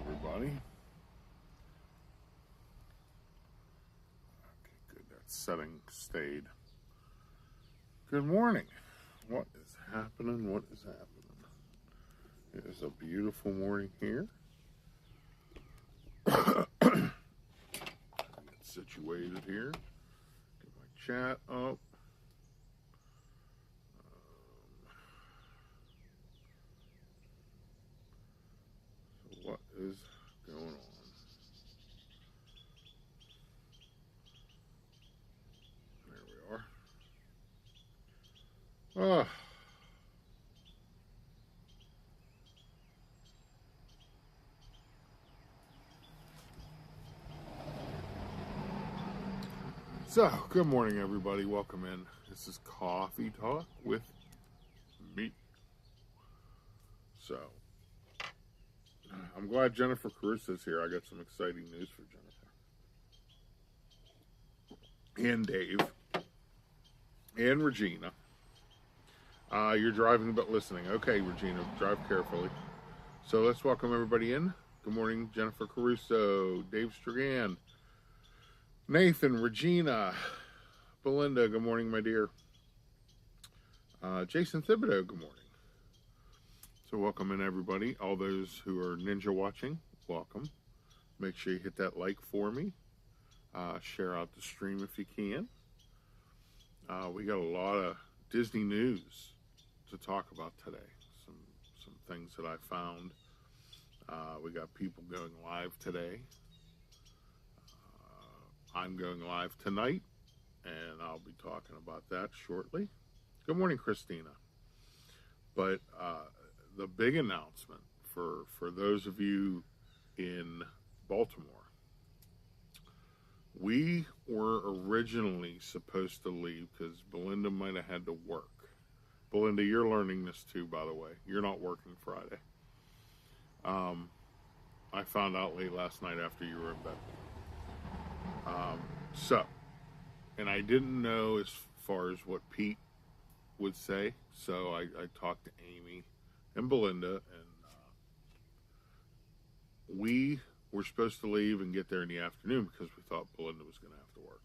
everybody. Okay, good. That setting stayed. Good morning. What is happening? What is happening? It is a beautiful morning here. Get situated here. Get my chat up. So what is going on? There we are. So, good morning, everybody. Welcome in. This is Coffee Talk with me. So, I'm glad Jennifer Caruso's here. I got some exciting news for Jennifer. And Dave. And Regina. You're driving but listening. Okay, Regina, drive carefully. So, let's welcome everybody in. Good morning, Jennifer Caruso, Dave Stragan, Nathan, Regina, Belinda, good morning, my dear. Jason Thibodeau, good morning. So welcome in, everybody. All those who are ninja watching, welcome. Make sure you hit that like for me. Share out the stream if you can. We got a lot of Disney news to talk about today. Some things that I found. We got people going live today. I'm going live tonight, and I'll be talking about that shortly. Good morning, Christina. But the big announcement for those of you in Baltimore, we were originally supposed to leave because Belinda might have had to work. Belinda, you're learning this too, by the way. You're not working Friday. I found out late last night after you were in bed. And I didn't know as far as what Pete would say, so I talked to Amy and Belinda, and we were supposed to leave and get there in the afternoon because we thought Belinda was going to have to work.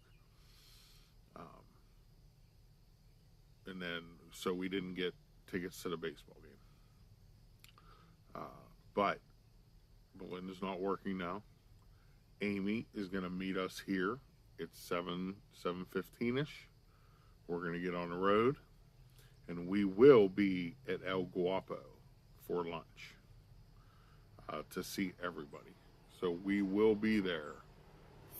And then, so we didn't get tickets to the baseball game. But Belinda's not working now. Amy is going to meet us here. It's 7:15ish. We're going to get on the road, and we will be at El Guapo for lunch to see everybody. So we will be there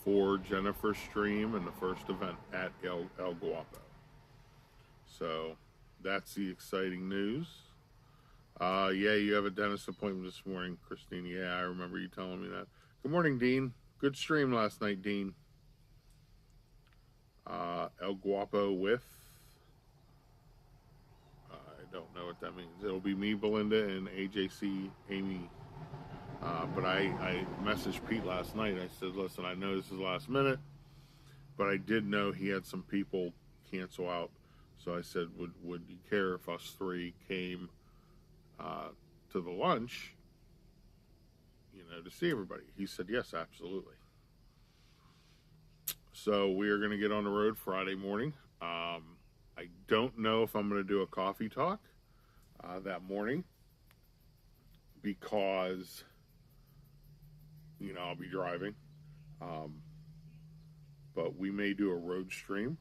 for Jennifer's stream and the first event at El Guapo. So that's the exciting news. Yeah, you have a dentist appointment this morning, Christine. Yeah, I remember you telling me that. Good morning, Dean. Good stream last night, Dean. El Guapo with, I don't know what that means. It'll be me, Belinda, and AJC, Amy. But I messaged Pete last night. I said, listen, I know this is last minute, but I did know he had some people cancel out. So I said, would you care if us three came to the lunch, to see everybody? He said, yes, absolutely. So we are going to get on the road Friday morning. I don't know if I'm going to do a coffee talk that morning because, I'll be driving. But we may do a road stream.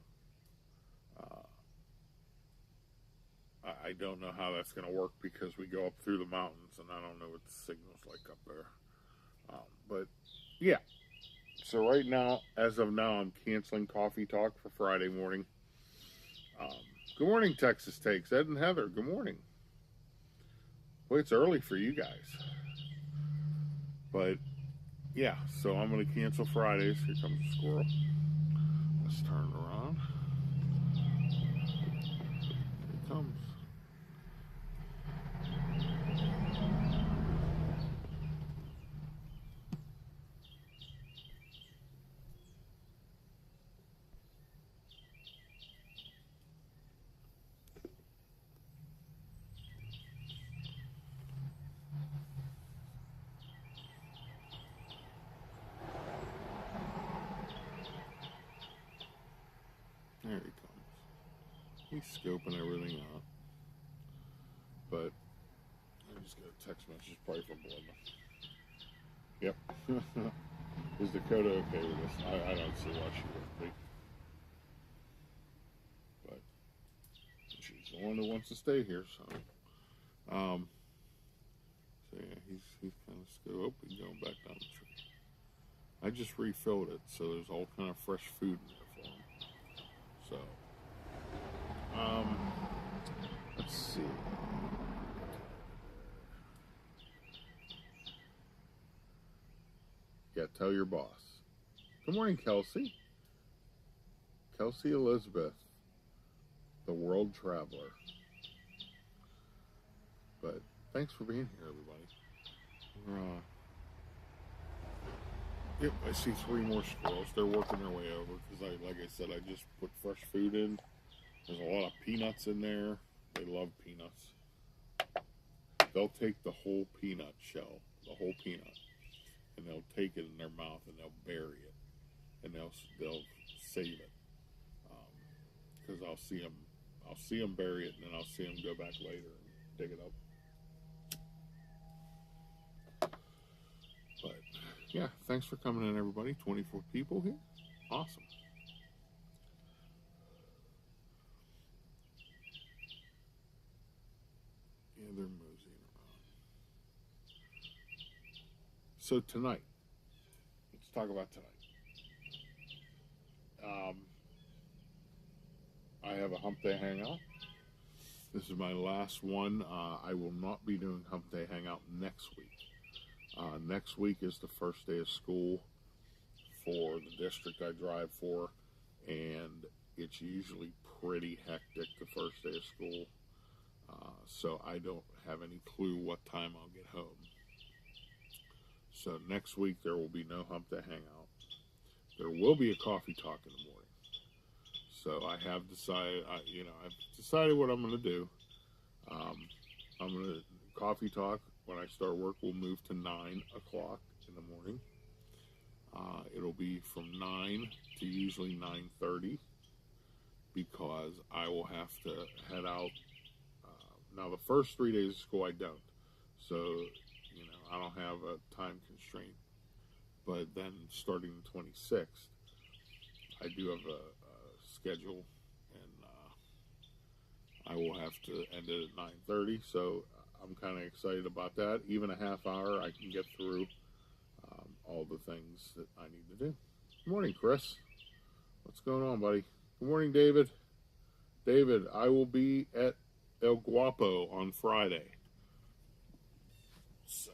I don't know how that's going to work because we go up through the mountains and I don't know what the signal's like up there. But yeah. So right now, as of now, I'm canceling Coffee Talk for Friday morning. Good morning, Texas Takes. Ed and Heather, good morning. Well, it's early for you guys. But, yeah, so I'm going to cancel Fridays. Here comes the squirrel. Let's turn around. Here it comes. He's scoping everything out. But I just got a text message probably from Belinda. Yep. Is Dakota okay with this? I don't see why she wouldn't be. But she's the one that wants to stay here, so. So yeah, he's kind of scoping, going back down the tree. I just refilled it, so there's all kind of fresh food in there for him. So, let's see. Yeah, tell your boss. Good morning, Kelsey. Kelsey Elizabeth, the world traveler. But thanks for being here, everybody. Yep, I see 3 more squirrels. They're working their way over because, like I said, I just put fresh food in. There's a lot of peanuts in there. They love peanuts. They'll take the whole peanut shell, the whole peanut, and they'll take it in their mouth and they'll bury it, and they'll save it. Because I'll see them bury it, and then I'll see them go back later and dig it up. But yeah, thanks for coming in, everybody. 24 people here. Awesome. Yeah, they're moseying around. So tonight, let's talk about tonight. I have a hump day hangout. This is my last one. I will not be doing hump day hangout next week. Next week is the first day of school for the district I drive for, and it's usually pretty hectic the first day of school, so I don't have any clue what time I'll get home. So next week there will be no hump day hangout. There will be a coffee talk in the morning. So I have decided, I've decided what I'm going to do. I'm going to coffee talk. When I start work, we'll move to 9 o'clock in the morning. It'll be from 9 to usually 9:30 because I will have to head out. Now, the first 3 days of school, I don't. So, I don't have a time constraint. But then starting the 26th, I do have a schedule, and I will have to end it at 9:30. So I'm kind of excited about that. Even a half hour, I can get through all the things that I need to do. Good morning, Chris. What's going on, buddy? Good morning, David. David, I will be at El Guapo on Friday. So,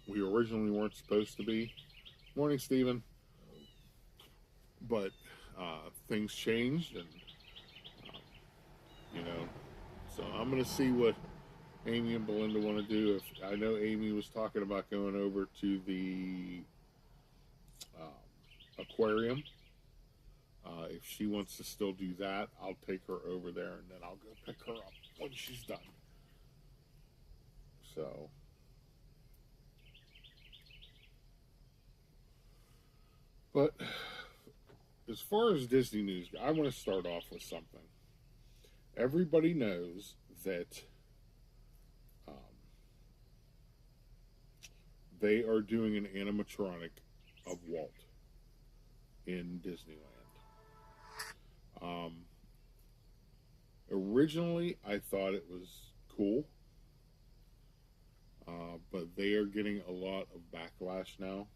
we originally weren't supposed to be. Morning, Stephen. But things changed, and, so I'm going to see what Amy and Belinda want to do. If I know Amy was talking about going over to the aquarium. If she wants to still do that, I'll take her over there, and then I'll go pick her up when she's done. So, but as far as Disney news, I want to start off with something. Everybody knows that they are doing an animatronic of Walt in Disneyland. Originally, I thought it was cool, but they are getting a lot of backlash now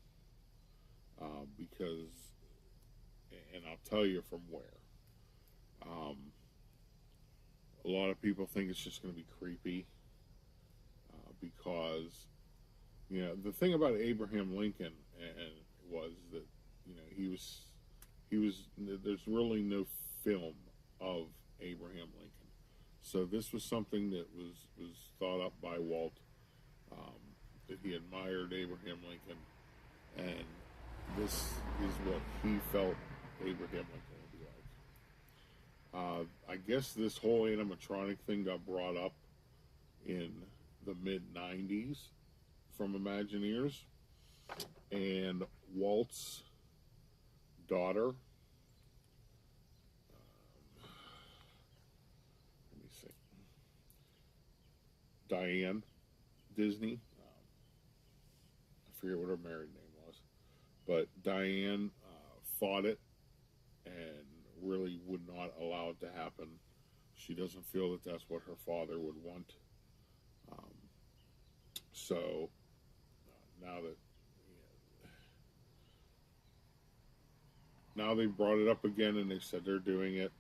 because, and I'll tell you from where. A lot of people think it's just going to be creepy because, the thing about Abraham Lincoln was that, he was, there's really no film of Abraham Lincoln. So this was something that was thought up by Walt, that he admired Abraham Lincoln, and this is what he felt Abraham Lincoln would be like. I guess this whole animatronic thing got brought up in the mid-90s from Imagineers, and Walt's daughter Diane Disney. I forget what her married name was, but Diane fought it and really would not allow it to happen. She doesn't feel that that's what her father would want. So now that now they brought it up again and they said they're doing it.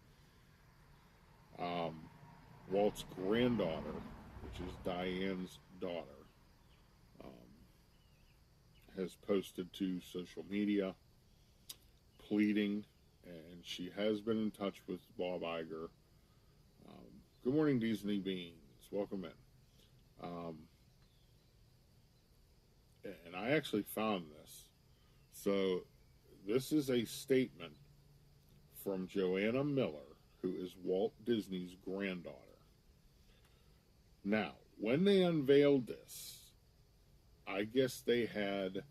Walt's granddaughter, which is Diane's daughter, has posted to social media pleading, and she has been in touch with Bob Iger. Good morning, Disney Beans. Welcome in. And I actually found this. So this is a statement from Joanna Miller, who is Walt Disney's granddaughter. Now, when they unveiled this, I guess they had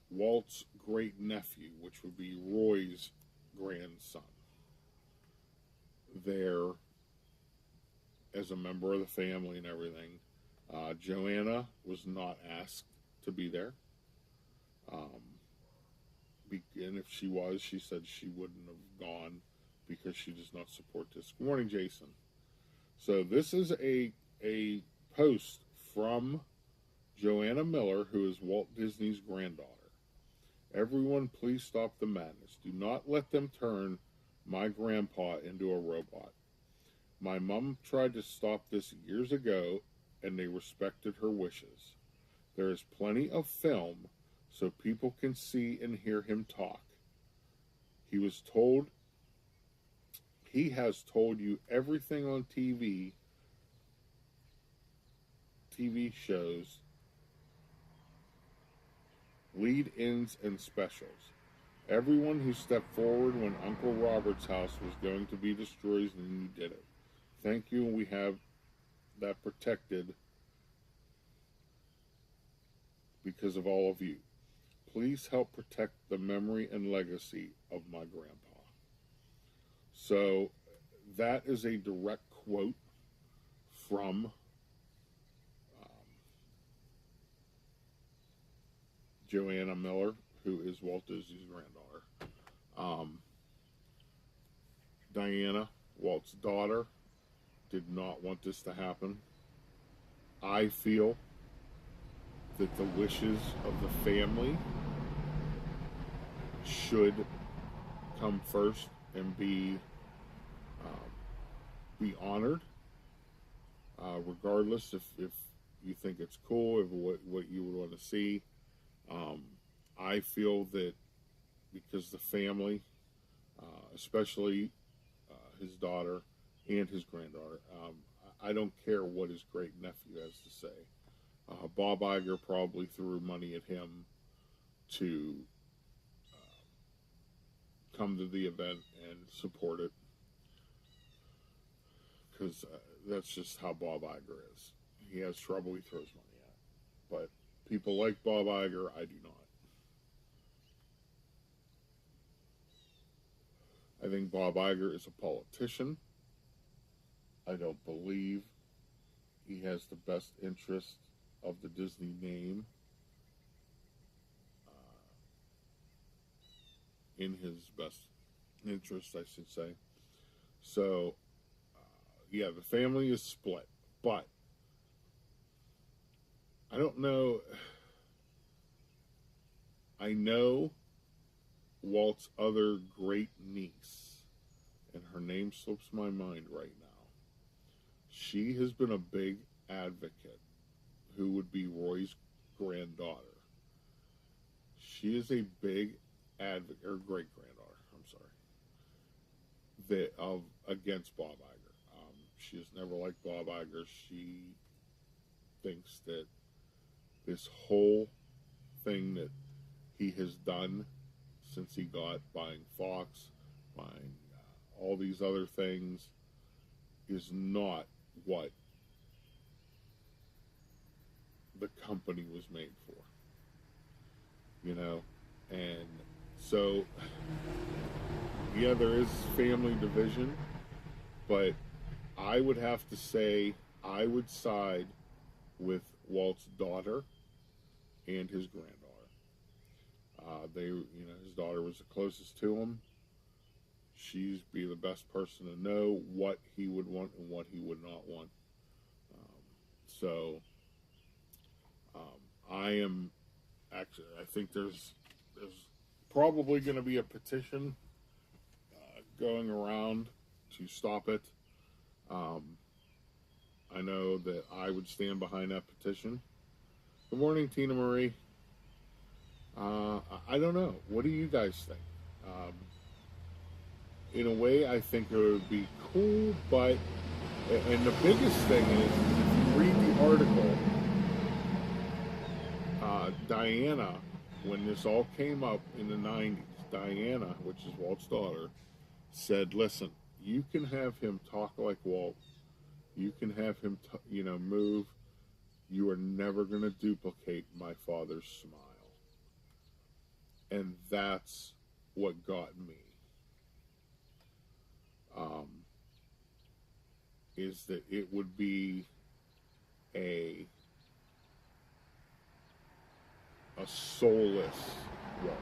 Walt's great nephew, which would be Roy's grandson, there as a member of the family and everything. Joanna was not asked to be there. And if she was, she said she wouldn't have gone because she does not support this. Good morning, Jason. So this is a post from Joanna Miller, who is Walt Disney's granddaughter. Everyone, please stop the madness. Do not let them turn my grandpa into a robot. My mom tried to stop this years ago, and they respected her wishes. There is plenty of film so people can see and hear him talk. He has told you everything on TV shows, lead-ins and specials. Everyone who stepped forward when Uncle Robert's house was going to be destroyed, and you did it. Thank you, and we have that protected because of all of you. Please help protect the memory and legacy of my grandpa. So that is a direct quote from Joanna Miller, who is Walt Disney's granddaughter. Diana, Walt's daughter, did not want this to happen. I feel that the wishes of the family should come first and be honored, regardless if you think it's cool, if what you would want to see. I feel that because the family, especially his daughter and his granddaughter, I don't care what his great nephew has to say. Bob Iger probably threw money at him to come to the event and support it, because that's just how Bob Iger is. He has trouble, he throws money at. But people like Bob Iger, I do not. I think Bob Iger is a politician. I don't believe he has the best interest of the Disney name in his best interest, I should say. So, yeah, the family is split. But I don't know. I know Walt's other great niece, and her name slips my mind right now. She has been a big advocate, who would be Roy's granddaughter. She is a big advocate, or great-granddaughter, I'm sorry, against Bob Iger. She has never liked Bob Iger. She thinks that this whole thing that he has done since he got buying Fox, buying all these other things, is not what the company was made for, you know. And so, yeah, there is family division, but I would have to say I would side with Walt's daughter and his granddaughter. His daughter was the closest to him. She'd be the best person to know what he would want and what he would not want. So I am actually. I think there's probably going to be a petition going around to stop it. I know that I would stand behind that petition. Good morning, Tina Marie. I don't know. What do you guys think? In a way, I think it would be cool, but, and the biggest thing is, if you read the article, Diana, when this all came up in the 90s, Diana, which is Walt's daughter, said, listen, you can have him talk like Walt, you can have him, move, you are never going to duplicate my father's smile. And that's what got me. Is that it would be a soulless Walt.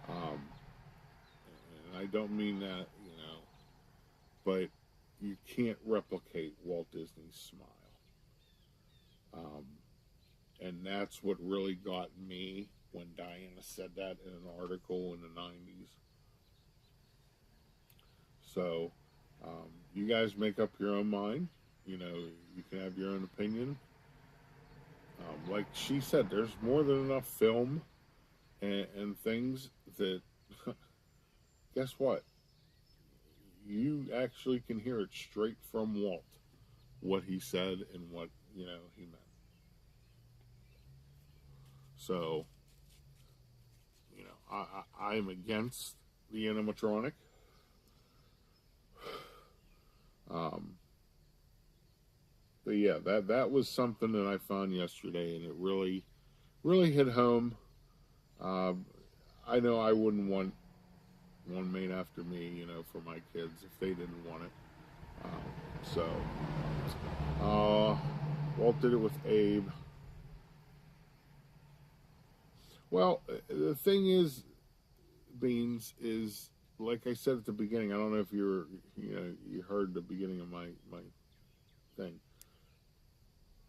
And I don't mean that, but you can't replicate Walt Disney's smile. And that's what really got me when Diana said that in an article in the 90s. So, you guys make up your own mind. You can have your own opinion. Like she said, there's more than enough film and things that, guess what? You actually can hear it straight from Walt, what he said and what, he meant. So, I'm against the animatronic. But yeah, that was something that I found yesterday, and it really, really hit home. I know I wouldn't want one made after me, for my kids if they didn't want it. Walt did it with Abe. Well, the thing is, Beans, is like I said at the beginning. I don't know if you heard the beginning of my thing.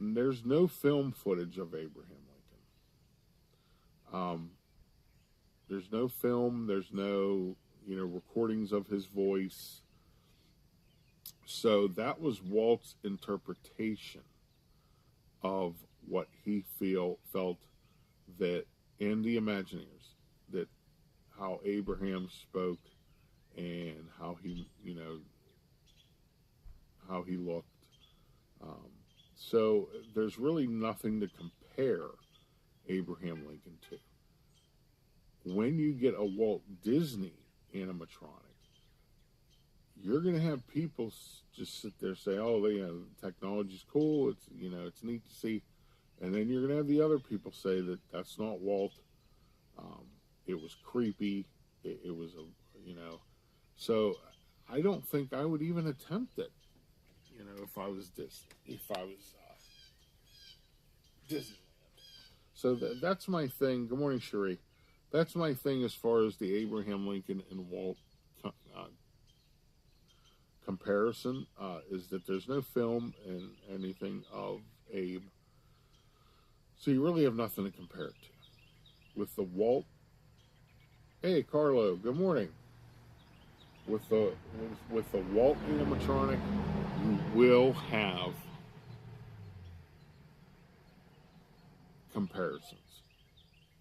There's no film footage of Abraham Lincoln. There's no film. There's no recordings of his voice. So that was Walt's interpretation of what he felt that, and the Imagineers, that how Abraham spoke and how he, how he looked. So there's really nothing to compare Abraham Lincoln to. When you get a Walt Disney animatronic, you're going to have people just sit there and say, oh, the technology's cool, it's, it's neat to see. And then you're going to have the other people say that that's not Walt. It was creepy. It was So I don't think I would even attempt it. If I was Disneyland. So that's my thing. Good morning, Cherie. That's my thing as far as the Abraham Lincoln and Walt comparison, is that there's no film and anything of Abe. So you really have nothing to compare it to. With the Walt, hey Carlo, good morning. With the Walt animatronic, you will have comparisons,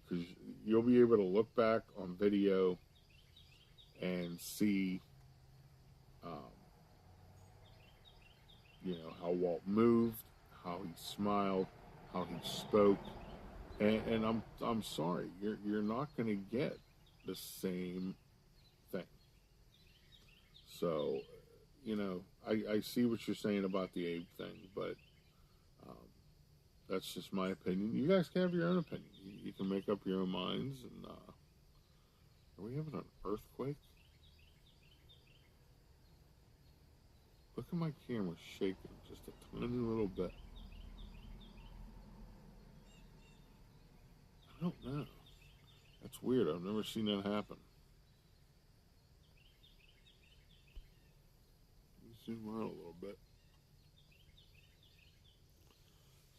because you'll be able to look back on video and see, how Walt moved, how he smiled, how he spoke, and I'm sorry, you're not going to get the same thing. So, I see what you're saying about the Abe thing, but that's just my opinion. You guys can have your own opinion. You can make up your own minds. And are we having an earthquake? Look at my camera shaking. Just a tiny little bit. I don't know. That's weird. I've never seen that happen. Let me zoom out a little bit.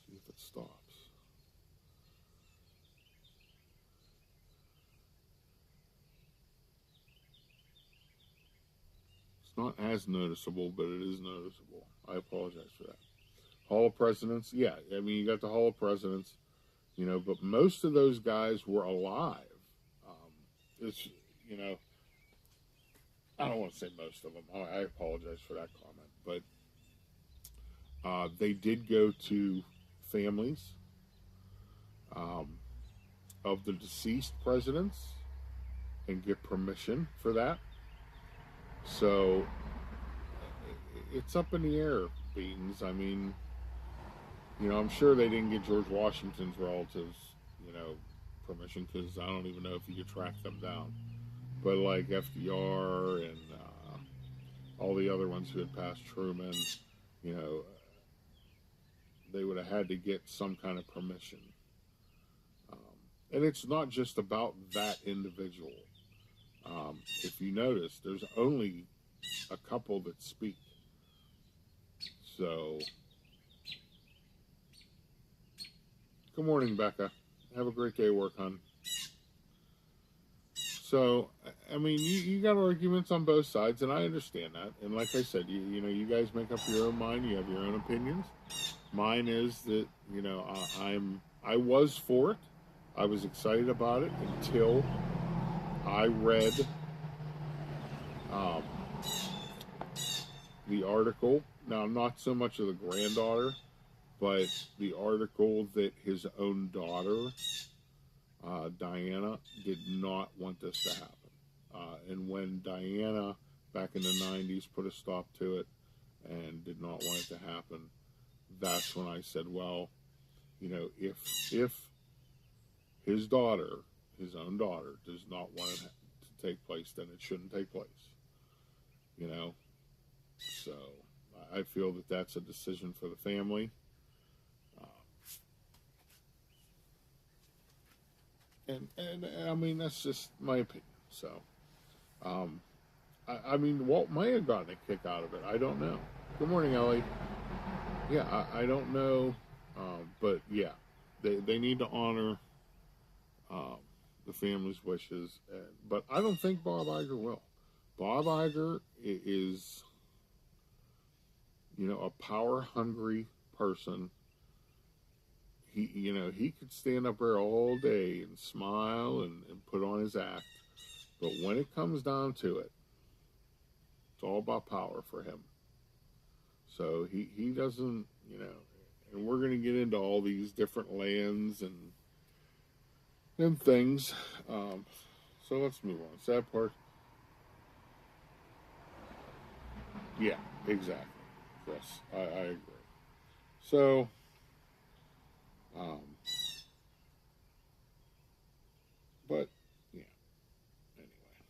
See if it stops. It's not as noticeable, but it is noticeable. I apologize for that. Hall of Presidents, yeah. I mean, you got the Hall of Presidents, you know, but most of those guys were alive. It's, you know, I don't want to say most of them. I apologize for that comment, but they did go to families of the deceased presidents and get permission for that. So it's up in the air, Beans. I mean, you know, I'm sure they didn't get George Washington's relatives, you know, permission, because I don't even know if you could track them down. But like FDR and all the other ones who had passed, Truman, you know, they would have had to get some kind of permission. And it's not just about that individual. If you notice, there's only a couple that speak. So, good morning, Becca. Have a great day at work, hon. So, I mean, you got arguments on both sides, and I understand that. And like I said, you know, you guys make up your own mind. You have your own opinions. Mine is that, you know, I was for it. I was excited about it until I read the article. Now, not so much of the granddaughter, but the article that his own daughter, Diana, did not want this to happen. And when Diana, back in the 90s, put a stop to it and did not want it to happen, that's when I said, well, you know, if his daughter, his own daughter, does not want it to take place, then it shouldn't take place. You know? So, I feel that that's a decision for the family. And I mean, that's just my opinion. So, I mean, Walt may have gotten a kick out of it. I don't know. Good morning, Ellie. Yeah, I don't know. But yeah, they need to honor the family's wishes. But I don't think Bob Iger will. Bob Iger is, you know, a power-hungry person. He, you know, he could stand up there all day and smile and put on his act. But when it comes down to it, it's all about power for him. So he doesn't, you know, and we're going to get into all these different lands and things. So let's move on. Sad part. Yeah, exactly. Yes, I agree. So, but, yeah, anyway,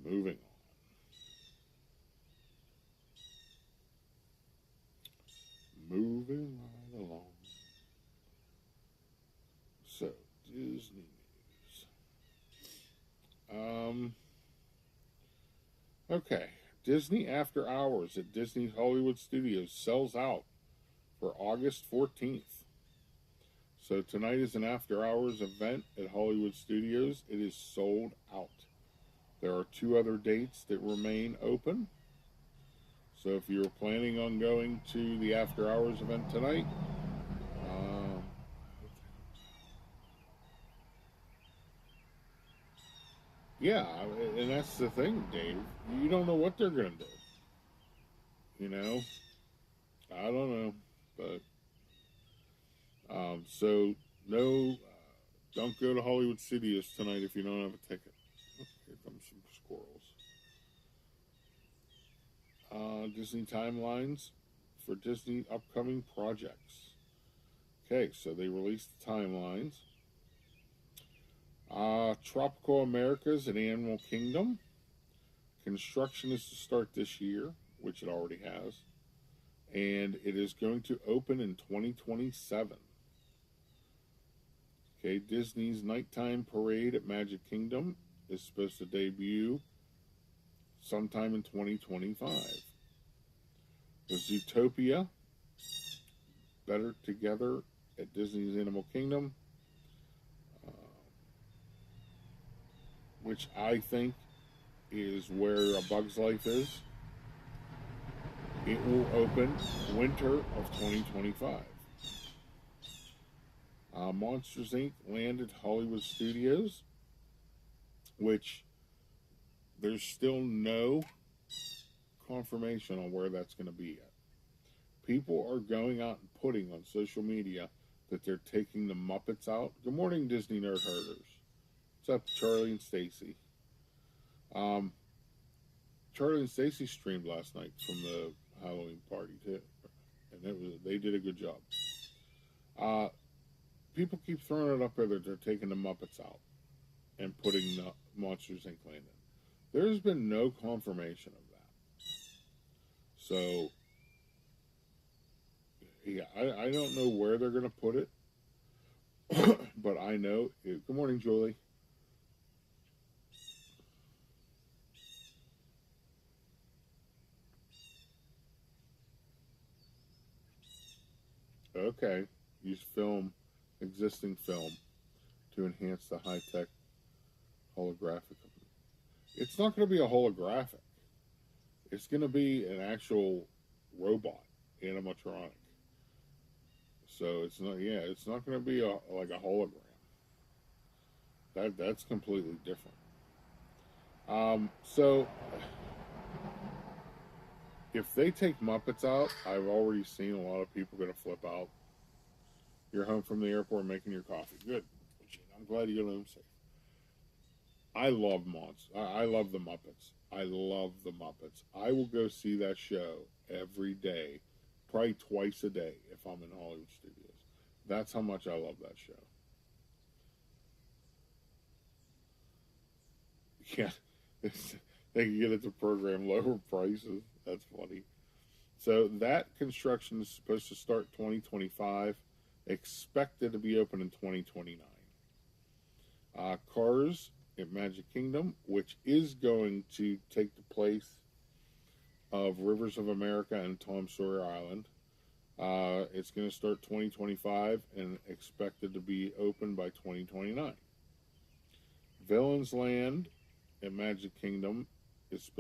moving on. Moving right along. So, Disney news. Okay. Disney After Hours at Disney Hollywood Studios sells out for August 14th. So tonight is an after hours event at Hollywood Studios. It is sold out. There are 2 other dates that remain open. So if you're planning on going to the after hours event tonight, yeah, and that's the thing, Dave. You don't know what they're going to do. You know? I don't know. But, so, no, don't go to Hollywood Studios tonight if you don't have a ticket. Here comes some squirrels. Disney timelines for Disney upcoming projects. Okay, so they released the timelines. Tropical Americas and Animal Kingdom. Construction is to start this year, which it already has. and it is going to open in 2027. Okay, Disney's nighttime parade at Magic Kingdom is supposed to debut sometime in 2025. The Zootopia, Better Together at Disney's Animal Kingdom, which I think is where A Bug's Life is. It will open winter of 2025. Monsters Inc. landed Hollywood Studios, which there's still no confirmation on where that's going to be yet. People are going out and putting on social media that they're taking the Muppets out. Good morning, Disney Nerd Herders. What's up, Charlie and Stacy? Charlie and Stacy streamed last night from the Halloween party too, and they did a good job. People keep throwing it up there that they're taking the Muppets out and putting the Monsters Inc. land in. There's been no confirmation of that. So, yeah, I don't know where they're going to put it, but I know. Good morning, Julie. Okay, use existing film to enhance the high-tech holographic. It's not going to be a holographic. It's going to be an actual robot, animatronic. So it's not. Yeah, it's not going to be like a hologram. That's completely different. So if they take Muppets out, I've already seen a lot of people going to flip out. You're home from the airport making your coffee. Good. I'm glad you get home safe. I love I love the Muppets. I love the Muppets. I will go see that show every day, probably twice a day if I'm in Hollywood Studios. That's how much I love that show. Yeah, they can get it to program lower prices. That's funny. So that construction is supposed to start 2025, expected to be open in 2029. Cars at Magic Kingdom, which is going to take the place of Rivers of America and Tom Sawyer Island. It's going to start 2025 and expected to be open by 2029. Villains Land at Magic Kingdom is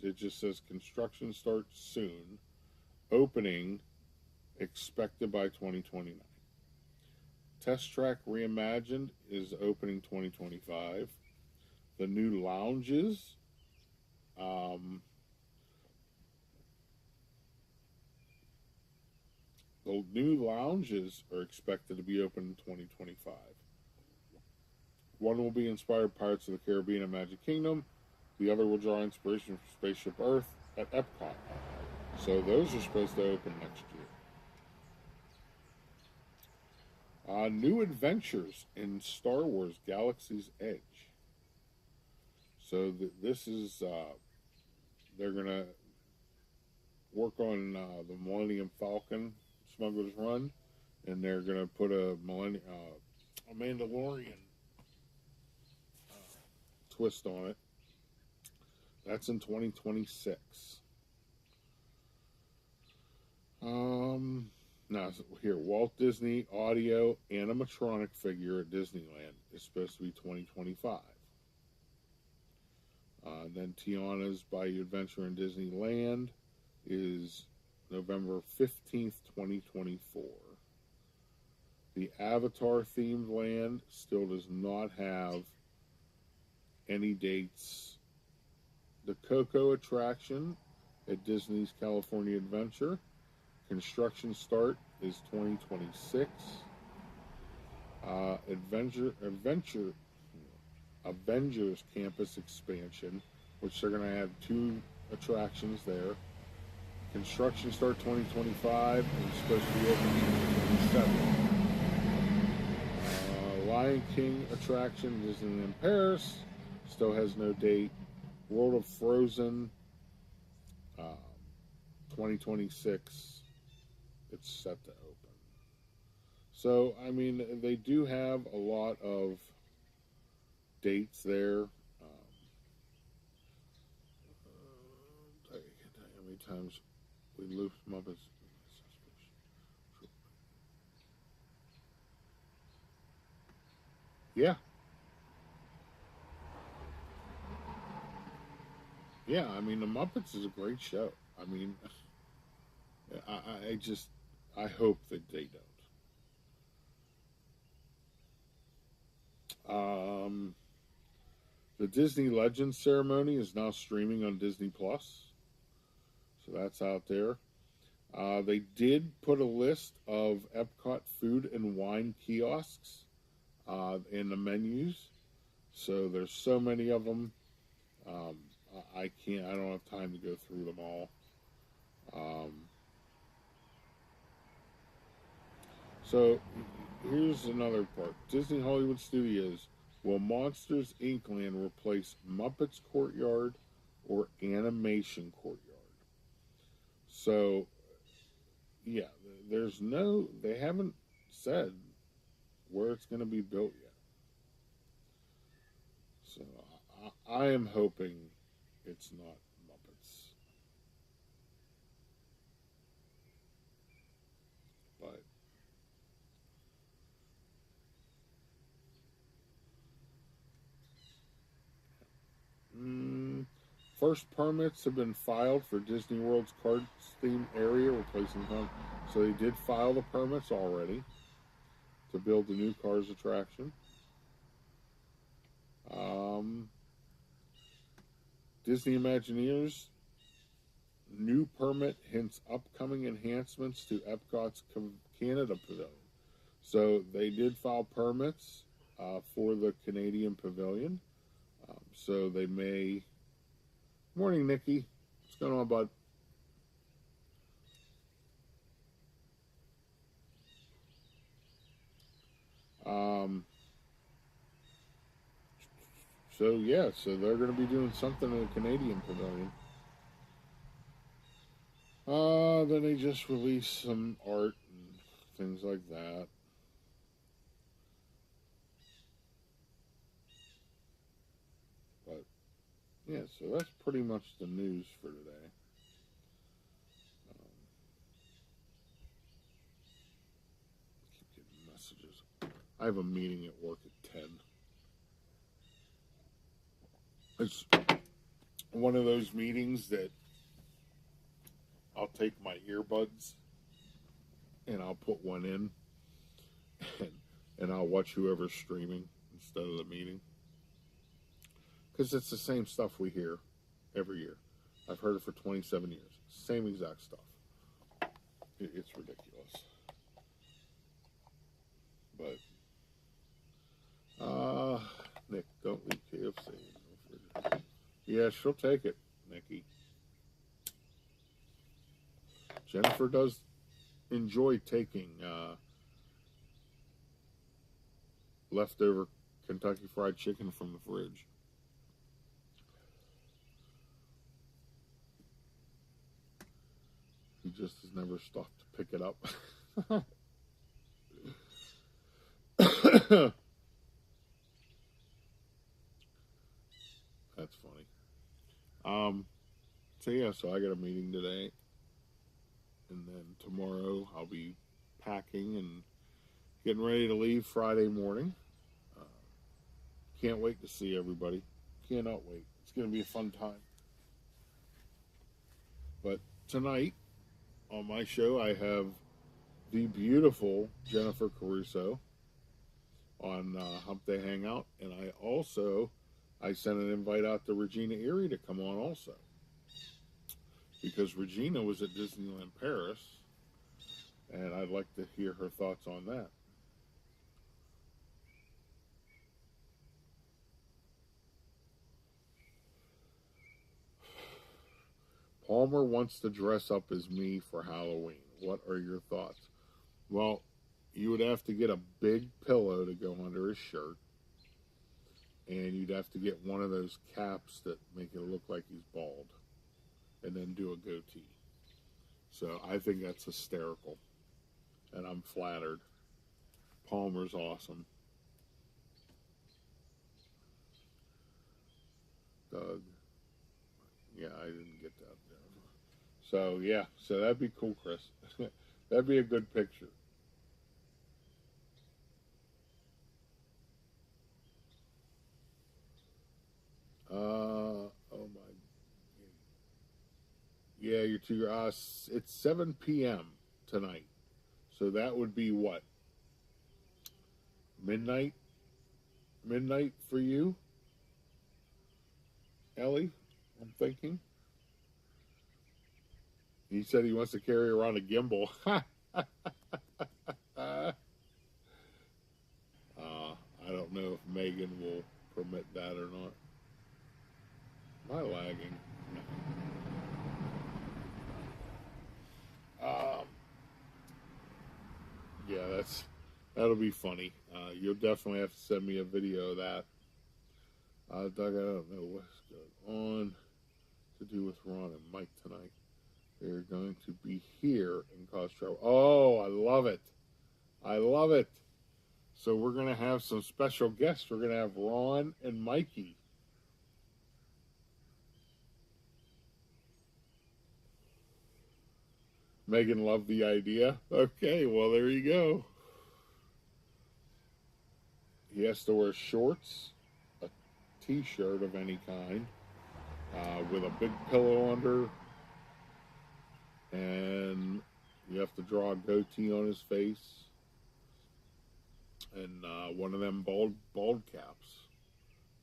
it just says construction starts soon, opening expected by 2029. Test Track Reimagined is opening 2025. The new lounges, are expected to be open in 2025. One will be inspired Pirates of the Caribbean and Magic Kingdom. The other will draw inspiration from Spaceship Earth at Epcot. So those are supposed to open next year. New adventures in Star Wars Galaxy's Edge. So this is, they're going to work on the Millennium Falcon Smuggler's Run, and they're going to put a Mandalorian twist on it. That's in 2026. Now here, Walt Disney Audio animatronic figure at Disneyland is supposed to be 2025. Then Tiana's Bayou Adventure in Disneyland is November 15th, 2024. The Avatar themed land still does not have any dates. The Coco attraction at Disney's California Adventure, construction start is 2026. Avengers Campus expansion, which they're going to have 2 attractions there. Construction start 2025 and it's supposed to be open in 2027. Lion King attraction, Disneyland Paris, still has no date. World of Frozen, 2026, it's set to open. So, I mean, they do have a lot of dates there. I can't tell you how many times we looped Muppets. Yeah. Yeah, I mean, the Muppets is a great show. I mean, I just, I hope that they don't. The Disney Legends ceremony is now streaming on Disney Plus, so that's out there. They did put a list of Epcot food and wine kiosks in the menus, so there's so many of them. I can't. I don't have time to go through them all. So here's another part. Disney Hollywood Studios, will Monsters Inc. Land replace Muppets Courtyard or Animation Courtyard? So, yeah, they haven't said where it's going to be built yet. So I am hoping it's not Muppets. But first permits have been filed for Disney World's Cars theme area replacing home. So they did file the permits already to build the new Cars attraction. Disney Imagineers new permit hints upcoming enhancements to Epcot's Canada Pavilion. So they did file permits for the Canadian Pavilion. So they may. Morning, Nikki. What's going on, bud? So yeah, so they're going to be doing something in the Canadian Pavilion. Then they just released some art and things like that. But yeah, so that's pretty much the news for today. Keep getting messages. I have a meeting at work at 10. It's one of those meetings that I'll take my earbuds and I'll put one in and I'll watch whoever's streaming instead of the meeting. Because it's the same stuff we hear every year. I've heard it for 27 years. Same exact stuff. It's ridiculous. But, Nick, don't leave KFC. Yeah, she'll take it, Nikki. Jennifer does enjoy taking leftover Kentucky Fried Chicken from the fridge. He just has never stopped to pick it up. That's funny. So yeah, so I got a meeting today, and then tomorrow I'll be packing and getting ready to leave Friday morning. Can't wait to see everybody. Cannot wait. It's going to be a fun time. But tonight on my show, I have the beautiful Jennifer Caruso on Hump Day Hangout, and I sent an invite out to Regina Erie to come on also, because Regina was at Disneyland Paris, and I'd like to hear her thoughts on that. Palmer wants to dress up as me for Halloween. What are your thoughts? Well, you would have to get a big pillow to go under his shirt, and you'd have to get one of those caps that make it look like he's bald, and then do a goatee. So I think that's hysterical, and I'm flattered. Palmer's awesome. Doug. Yeah, I didn't get that. So yeah, so that'd be cool, Chris. That'd be a good picture. Oh my. Yeah, you're too. It's 7 p.m. tonight, so that would be what, midnight? Midnight for you, Ellie? I'm thinking. He said he wants to carry around a gimbal. I don't know if Megan will permit that or not. Am I lagging? Um, yeah, that'll be funny. You'll definitely have to send me a video of that. Doug, I don't know what's going on to do with Ron and Mike tonight. They're going to be here and cause trouble. Oh, I love it. I love it. So we're going to have some special guests. We're going to have Ron and Mikey. Megan loved the idea. Okay, well, there you go. He has to wear shorts, a t-shirt of any kind, with a big pillow under, and you have to draw a goatee on his face, and one of them bald caps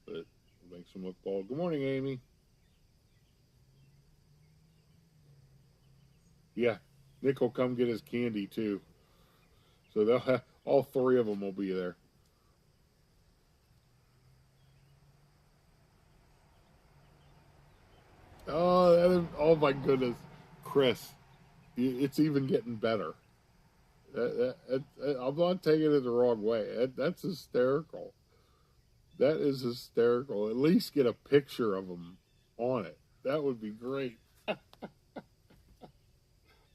that makes him look bald. Good morning, Amy. Yeah, Nick will come get his candy too. So they'll have, all three of them will be there. Oh my goodness, Chris, it's even getting better. I'm not taking it the wrong way. That's hysterical. That is hysterical. At least get a picture of them on it. That would be great.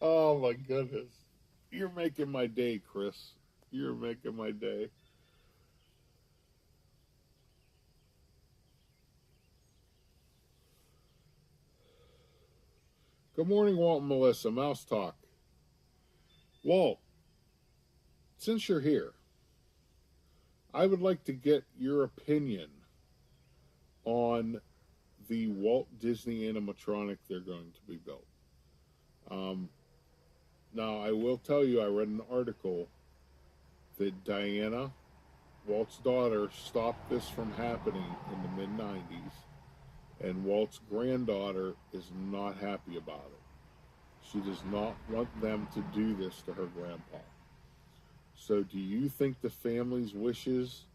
Oh my goodness. You're making my day, Chris. You're making my day. Good morning, Walt and Melissa. Mouse Talk. Walt, since you're here, I would like to get your opinion on the Walt Disney animatronic they're going to be built. Now, I will tell you, I read an article that Diana, Walt's daughter, stopped this from happening in the mid-90s, and Walt's granddaughter is not happy about it. She does not want them to do this to her grandpa. So do you think the family's wishes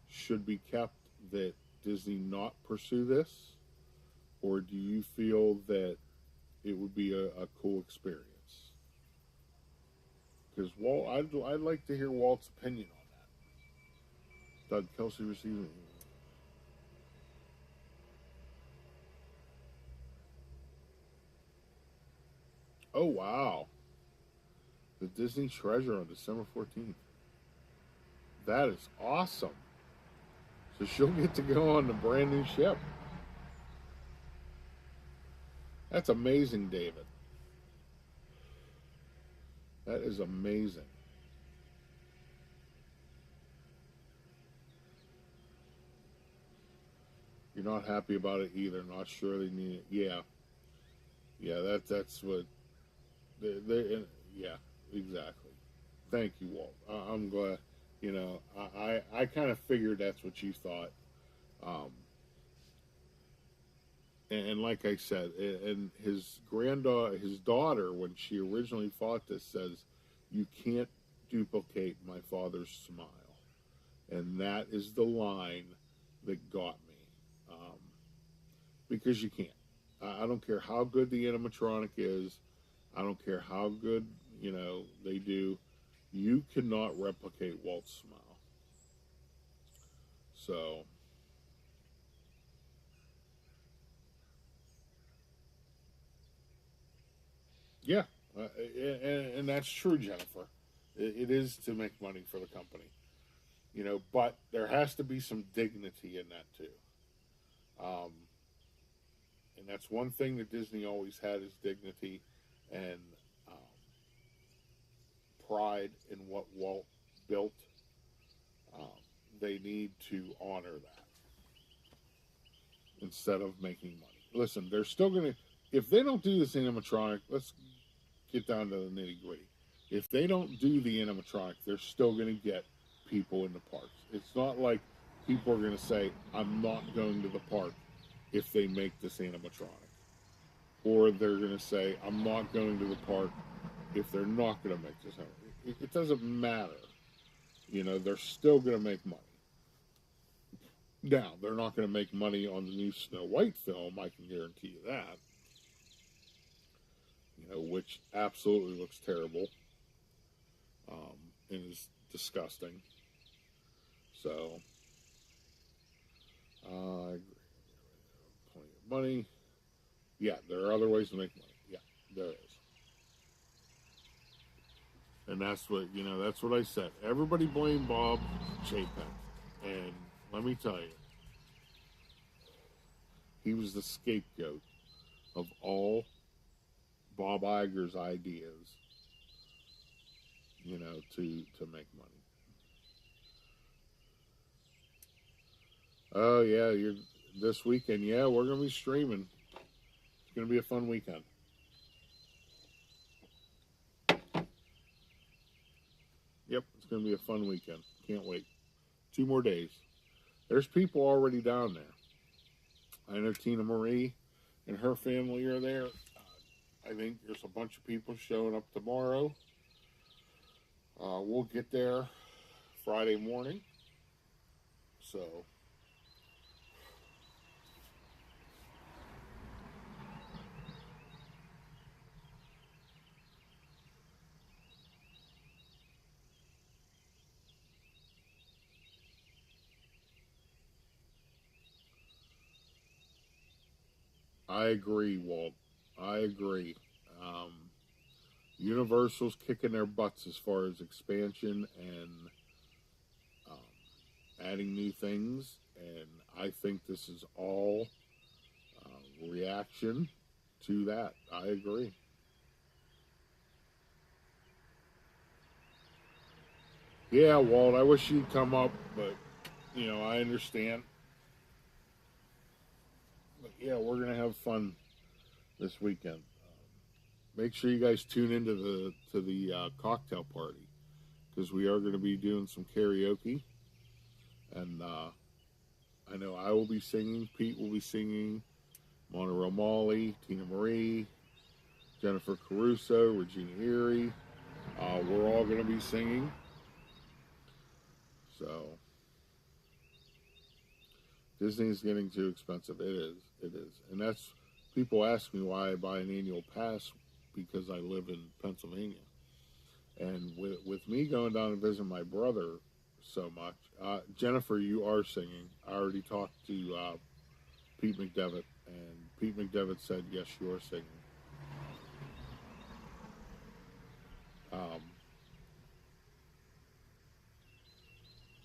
should be kept, that Disney not pursue this? Or do you feel that it would be a cool experience? Because Walt, I'd like to hear Walt's opinion on that. Doug Kelsey receiving. Oh, wow. The Disney Treasure on December 14th. That is awesome. So she'll get to go on the brand new ship. That's amazing, David. That is amazing. You're not happy about it either. Not sure they need it. Yeah. Yeah, that's what yeah, exactly. Thank you, Walt. I'm glad. You know, I kind of figured that's what you thought. Um, and like I said, and his daughter, when she originally fought this, says, "You can't duplicate my father's smile," and that is the line that got me, because you can't. I don't care how good the animatronic is. I don't care how good they do. You cannot replicate Walt's smile. So yeah, And that's true, Jennifer. It is to make money for the company, you know, but there has to be some dignity in that too. Um, and that's one thing that Disney always had is dignity and um, pride in what Walt built. Um, they need to honor that instead of making money. Listen, they're still going to, if they don't do this animatronic, let's get down to the nitty gritty. If they don't do the animatronic, they're still going to get people in the parks. It's not like people are going to say, I'm not going to the park if they make this animatronic. Or they're going to say, I'm not going to the park if they're not going to make this animatronic. It doesn't matter. You know, they're still going to make money. Now, they're not going to make money on the new Snow White film, I can guarantee you that. You know, which absolutely looks terrible and is disgusting. So, I agree. Plenty of money. Yeah, there are other ways to make money. Yeah, there is. And that's what, you know, that's what I said. Everybody blame Bob Chapek. And let me tell you, he was the scapegoat of all Bob Iger's ideas, you know, to make money. Oh yeah, you're this weekend. Yeah, we're gonna be streaming. It's gonna be a fun weekend. Yep, it's gonna be a fun weekend. Can't wait. 2 more days. There's people already down there. I know Tina Marie and her family are there. I think there's a bunch of people showing up tomorrow. We'll get there Friday morning. So, I agree, Walt. I agree. Um, Universal's kicking their butts as far as expansion and adding new things, and I think this is all reaction to that. I agree. Yeah, Walt, I wish you'd come up, but you know I understand. But yeah, we're gonna have fun this weekend. Make sure you guys tune into the cocktail party because we are going to be doing some karaoke, and I know I will be singing. Pete will be singing. Monterey Molly, Tina Marie, Jennifer Caruso, Regina Erie. We're all going to be singing. So Disney's getting too expensive. It is. It is. And that's, people ask me why I buy an annual pass because I live in Pennsylvania. And with me going down to visit my brother so much, Jennifer, you are singing. I already talked to Pete McDevitt, and Pete McDevitt said, yes, you are singing.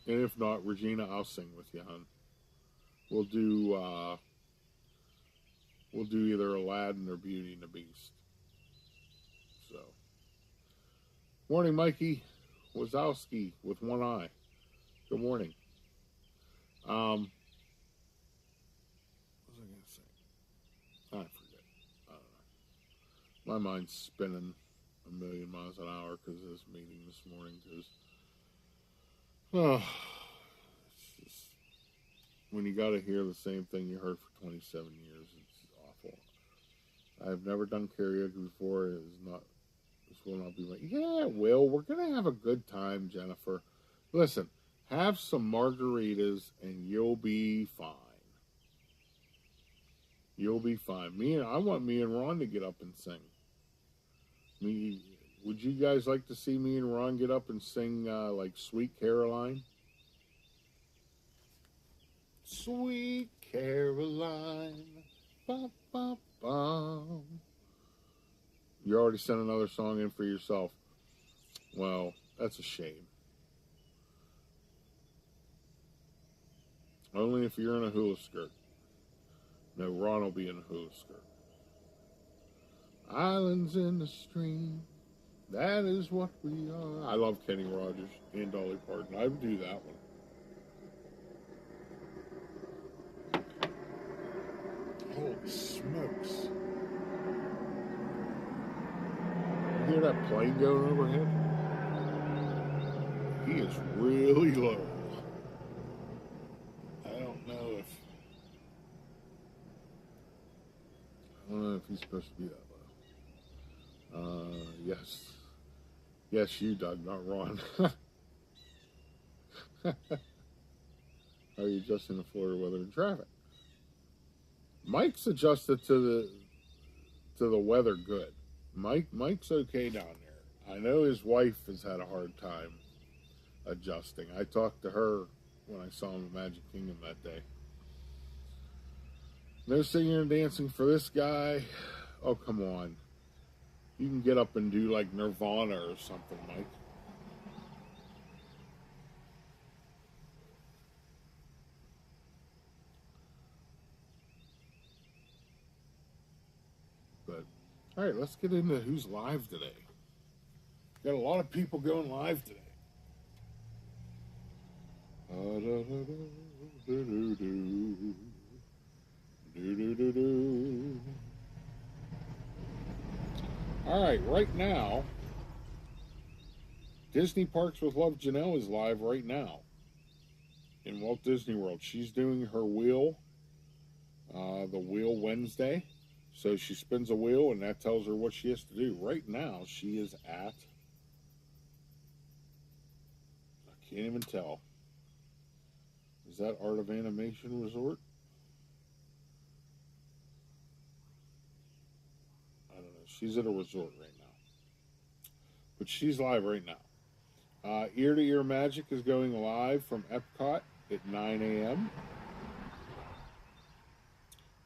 And if not, Regina, I'll sing with you, hon. We'll do either Aladdin or Beauty and the Beast. So, morning, Mikey Wazowski with one eye. Good morning. What was I gonna say? I forget. I don't know. My mind's spinning a million miles an hour because of this meeting this morning. Because it's just when you got to hear the same thing you heard for 27 years, it's awful. I've never done karaoke before. It is not. This will not be my. Yeah, it will. We're gonna have a good time, Jennifer. Listen, have some margaritas and you'll be fine. You'll be fine. I want me and Ron to get up and sing. Would you guys like to see me and Ron get up and sing like Sweet Caroline? Sweet Caroline, ba ba ba. You already sent another song in for yourself. Well, that's a shame. Only if you're in a hula skirt. No, Ron will be in a hula skirt. Islands in the stream, that is what we are. I love Kenny Rogers and Dolly Parton. I would do that one. Holy smokes. You hear that plane going overhead? He is really low. I don't know if he's supposed to be that low. Yes. Yes, you, Doug, not Ron. How are you adjusting to Florida weather and traffic? Mike's adjusted to the weather good. Mike's okay down there. I know his wife has had a hard time adjusting. I talked to her when I saw him at Magic Kingdom that day. No singing and dancing for this guy. Oh, come on. You can get up and do like Nirvana or something, Mike. But, all right, let's get into who's live today. Got a lot of people going live today. All right now, Disney Parks with Love Janelle is live right now in Walt Disney World. She's doing her wheel, the Wheel Wednesday. So she spins a wheel, and that tells her what she has to do. Right now, she is at, I can't even tell. Is that Art of Animation Resort? I don't know. She's at a resort right now. But she's live right now. Ear to Ear Magic is going live from Epcot at 9 a.m.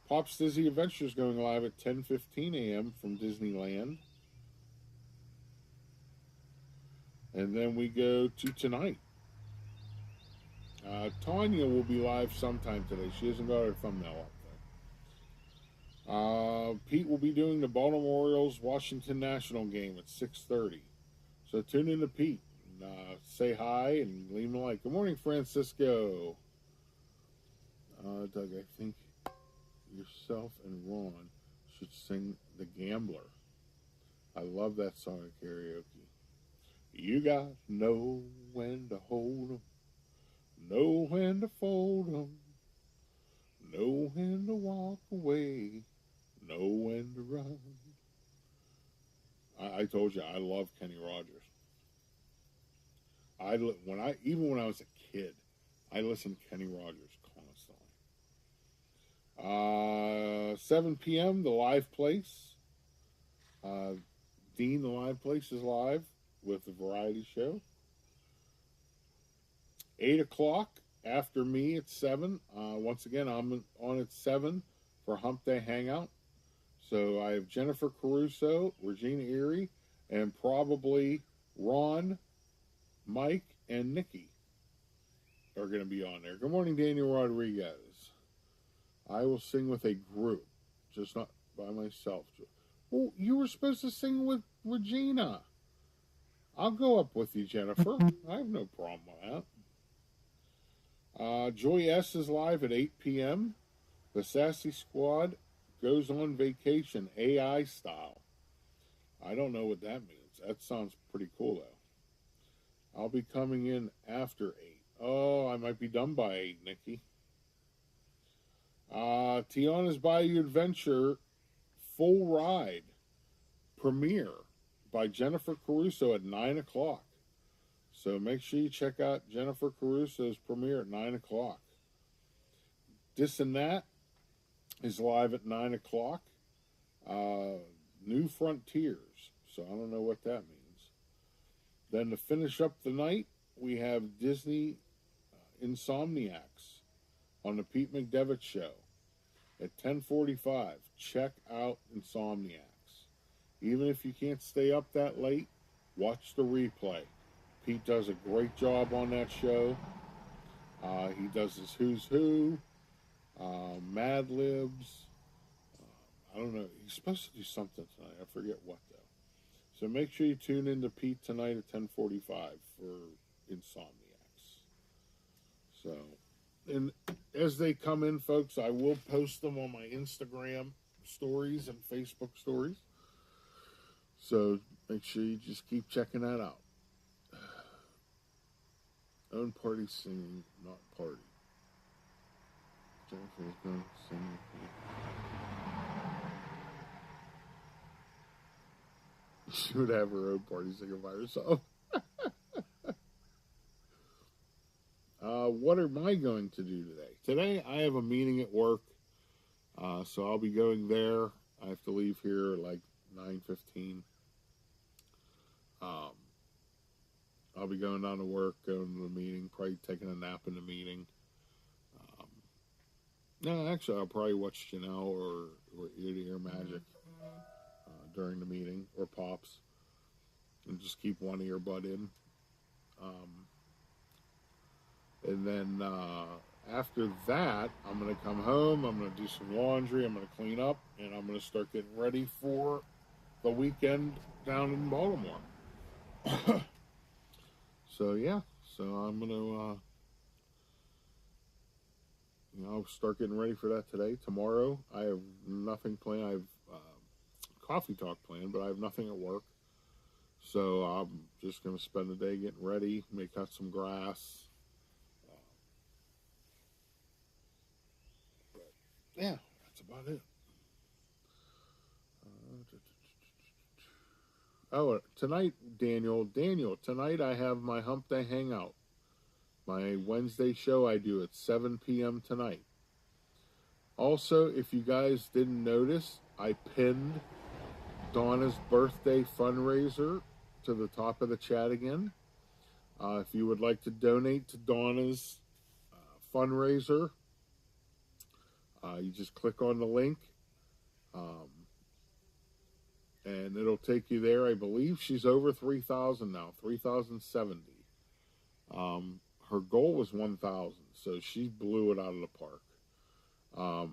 Pop's Disney Adventure is going live at 10:15 a.m. from Disneyland. And then we go to tonight. Tanya will be live sometime today. She hasn't got her thumbnail up there. Pete will be doing the Baltimore Orioles Washington National game at 6:30. So tune in to Pete. And, say hi and leave him a like. Good morning, Francisco. Doug, I think yourself and Ron should sing The Gambler. I love that song at karaoke. You got to know when to hold 'em, know when to fold 'em, know when to walk away, know when to run. I told you I love Kenny Rogers. Even when I was a kid, I listened to Kenny Rogers constantly. 7 p.m. the Live Place. Dean, the Live Place is live with the variety show. 8 o'clock after me at 7. Once again, I'm on at 7 for Hump Day Hangout. So I have Jennifer Caruso, Regina Erie, and probably Ron, Mike, and Nikki are going to be on there. Good morning, Daniel Rodriguez. I will sing with a group, just not by myself. Well, you were supposed to sing with Regina. I'll go up with you, Jennifer. I have no problem with that. Joy S is live at 8 p.m. The Sassy Squad goes on vacation, AI style. I don't know what that means. That sounds pretty cool, though. I'll be coming in after 8. Oh, I might be done by 8, Nikki. Tiana's Bayou Adventure Full Ride premiere by Jennifer Caruso at 9 o'clock. So make sure you check out Jennifer Caruso's premiere at 9 o'clock. This and That is live at 9 o'clock. New Frontiers. So I don't know what that means. Then to finish up the night, we have Disney Insomniacs on the Pete McDevitt Show at 10:45. Check out Insomniacs. Even if you can't stay up that late, watch the replay. Pete does a great job on that show. He does his Who's Who, Mad Libs. I don't know. He's supposed to do something tonight. I forget what though. So make sure you tune in to Pete tonight at 10:45 for Insomniacs. So, and as they come in, folks, I will post them on my Instagram stories and Facebook stories. So make sure you just keep checking that out. Own party singing, not party. Jennifer's going to sing. She would have her own party singing by herself. What am I going to do today? Today I have a meeting at work, so I'll be going there. I have to leave here at like 9:15. I'll be going down to work, going to the meeting, probably taking a nap in the meeting. No, actually, I'll probably watch Janelle or ear-to-ear magic during the meeting, or Pops, and just keep one earbud in. And then after that, I'm going to come home, I'm going to do some laundry, I'm going to clean up, and I'm going to start getting ready for the weekend down in Baltimore. So, yeah, so I'm going to, I'll start getting ready for that today. Tomorrow, I have nothing planned. I have coffee talk planned, but I have nothing at work. So I'm just going to spend the day getting ready, may cut some grass. But yeah, that's about it. Oh, tonight, Daniel, tonight I have my Hump Day Hangout. My Wednesday show I do at 7 p.m. tonight. Also, if you guys didn't notice, I pinned Donna's birthday fundraiser to the top of the chat again. If you would like to donate to Donna's fundraiser, you just click on the link, and it'll take you there. I believe she's over 3,000 now, 3,070. Her goal was 1,000, so she blew it out of the park. How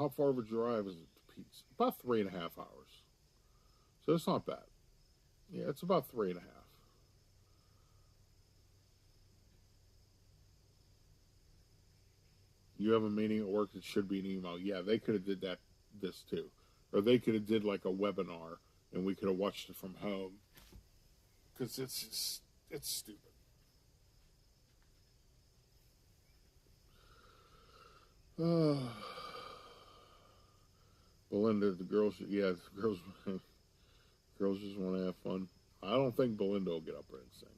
far of a drive is it to Pete's? About 3.5 hours. So it's not bad. Yeah, it's about 3.5. You have a meeting at work, it should be an email. Yeah, they could have did this too. Or they could have did like a webinar and we could have watched it from home. Because it's stupid. Belinda, the girls just want to have fun. I don't think Belinda will get up there and sing.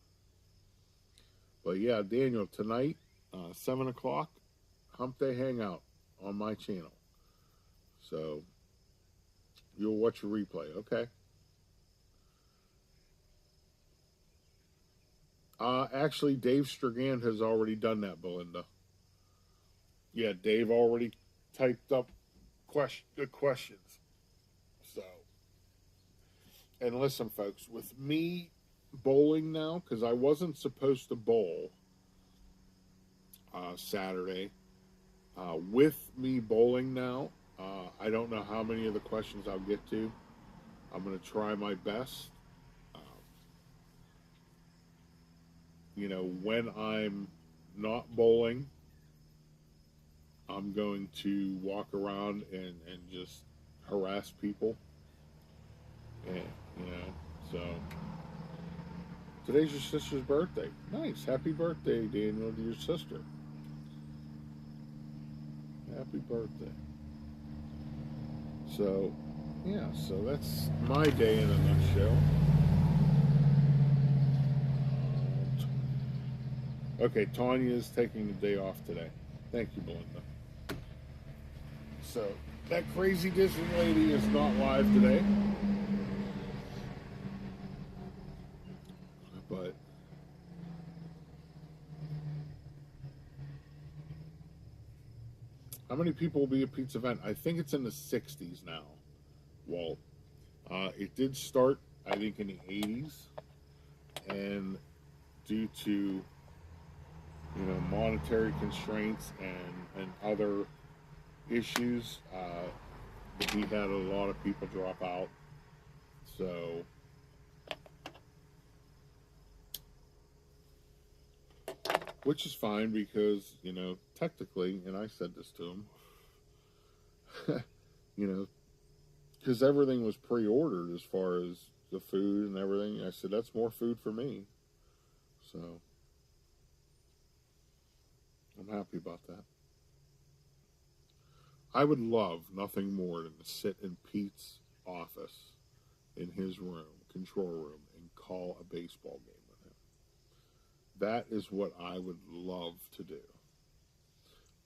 But yeah, Daniel, tonight, 7 o'clock, Hump Day Hangout on my channel. So you'll watch a replay, okay? Actually, Dave Stragand has already done that, Belinda. Yeah, Dave already typed up the questions. So, and listen, folks, with me bowling now, because I wasn't supposed to bowl Saturday, with me bowling now, I don't know how many of the questions I'll get to. I'm going to try my best. When I'm not bowling, I'm going to walk around and just harass people. And, so today's your sister's birthday. Nice. Happy birthday, Daniel, to your sister. Happy birthday. So, yeah, so that's my day in a nutshell. Okay, Tanya is taking the day off today. Thank you, Belinda. So, that crazy Disney lady is not live today. But how many people will be at Pete's event? I think it's in the 60s now. Walt. It did start, I think, in the 80s, and due to monetary constraints and other issues, he had a lot of people drop out. So which is fine because technically, and I said this to him, because everything was pre-ordered as far as the food and everything. I said that's more food for me, so I'm happy about that. I would love nothing more than to sit in Pete's office in his room, control room, and call a baseball game with him. That is what I would love to do.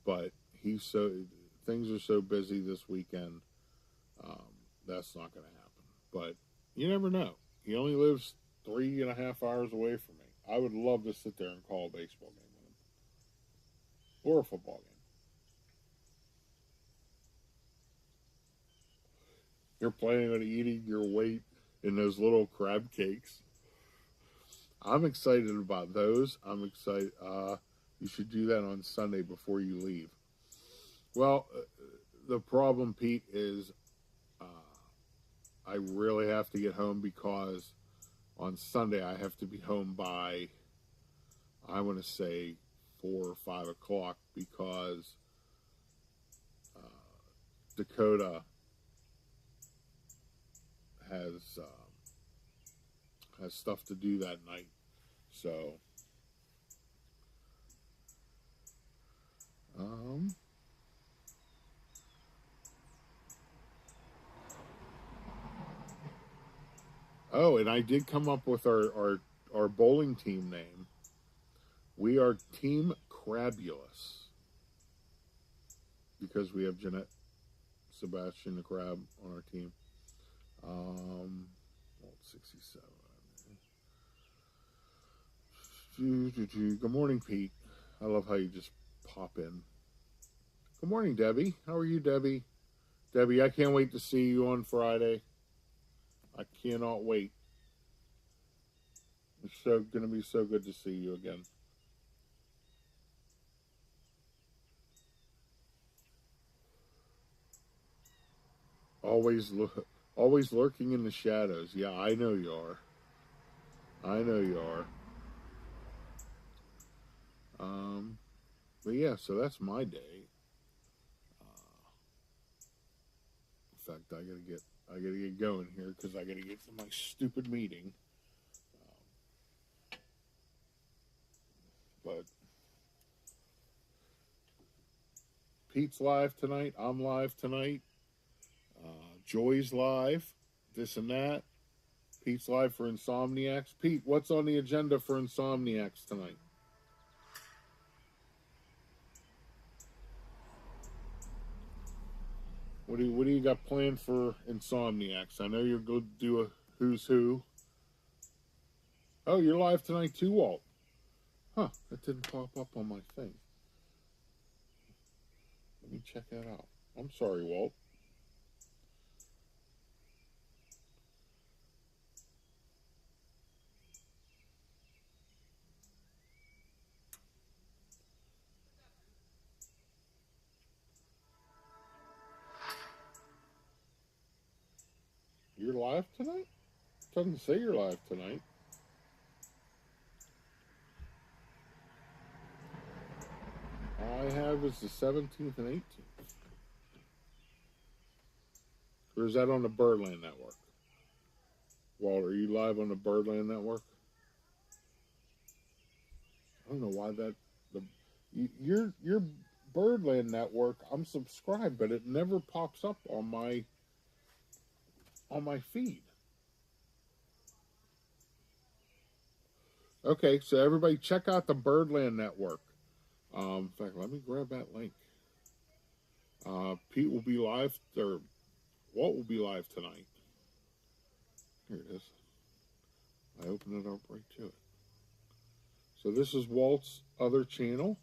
But things are so busy this weekend, that's not going to happen. But you never know. He only lives 3.5 hours away from me. I would love to sit there and call a baseball game with him. Or a football game. You're planning on eating your weight in those little crab cakes. I'm excited about those. I'm excited. You should do that on Sunday before you leave. Well, the problem, Pete, is I really have to get home because on Sunday I have to be home by, I want to say, 4 or 5 o'clock because Dakota has stuff to do that night. So oh, and I did come up with our bowling team name. We are Team Crabulous because we have Jeanette, Sebastian the Crab on our team. 67. Good morning, Pete. I love how you just pop in. Good morning, Debbie. How are you, Debbie? Debbie, I can't wait to see you on Friday. I cannot wait. It's going to be so good to see you again. Always lurking in the shadows. Yeah, I know you are. I know you are. But yeah, so that's my day. In fact, I gotta get going here because I gotta get to my stupid meeting. But Pete's live tonight. I'm live tonight. Joy's live. This and that. Pete's live for Insomniacs. Pete, what's on the agenda for Insomniacs tonight? What do you got planned for Insomniacs? I know you're going to do a who's who. Oh, you're live tonight too, Walt. Huh, that didn't pop up on my thing. Let me check that out. I'm sorry, Walt. You're live tonight? It doesn't say you're live tonight. All I have is the 17th and 18th. Or is that on the Birdland Network? Walt, are you live on the Birdland Network? I don't know why your Birdland Network, I'm subscribed, but it never pops up on my feed. Okay, so everybody check out the Birdland Network. In fact, let me grab that link. Pete will be live, or Walt will be live tonight. Here it is. I open it up right to it. So this is Walt's other channel.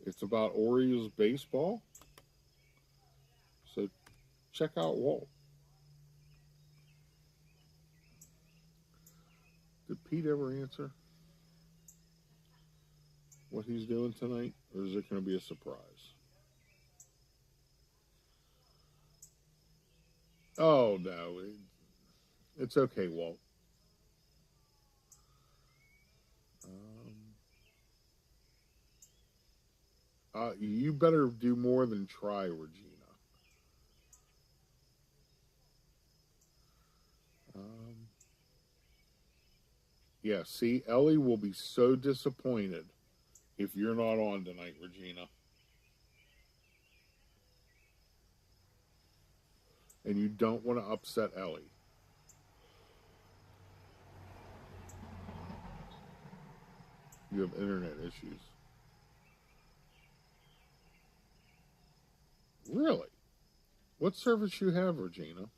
It's about Orioles baseball. So check out Walt. Pete ever answer what he's doing tonight, or is it going to be a surprise? Oh, no. It's okay, Walt. You better do more than try, Regina. Yeah, see, Ellie will be so disappointed if you're not on tonight, Regina. And you don't want to upset Ellie. You have internet issues. Really? What service you have, Regina?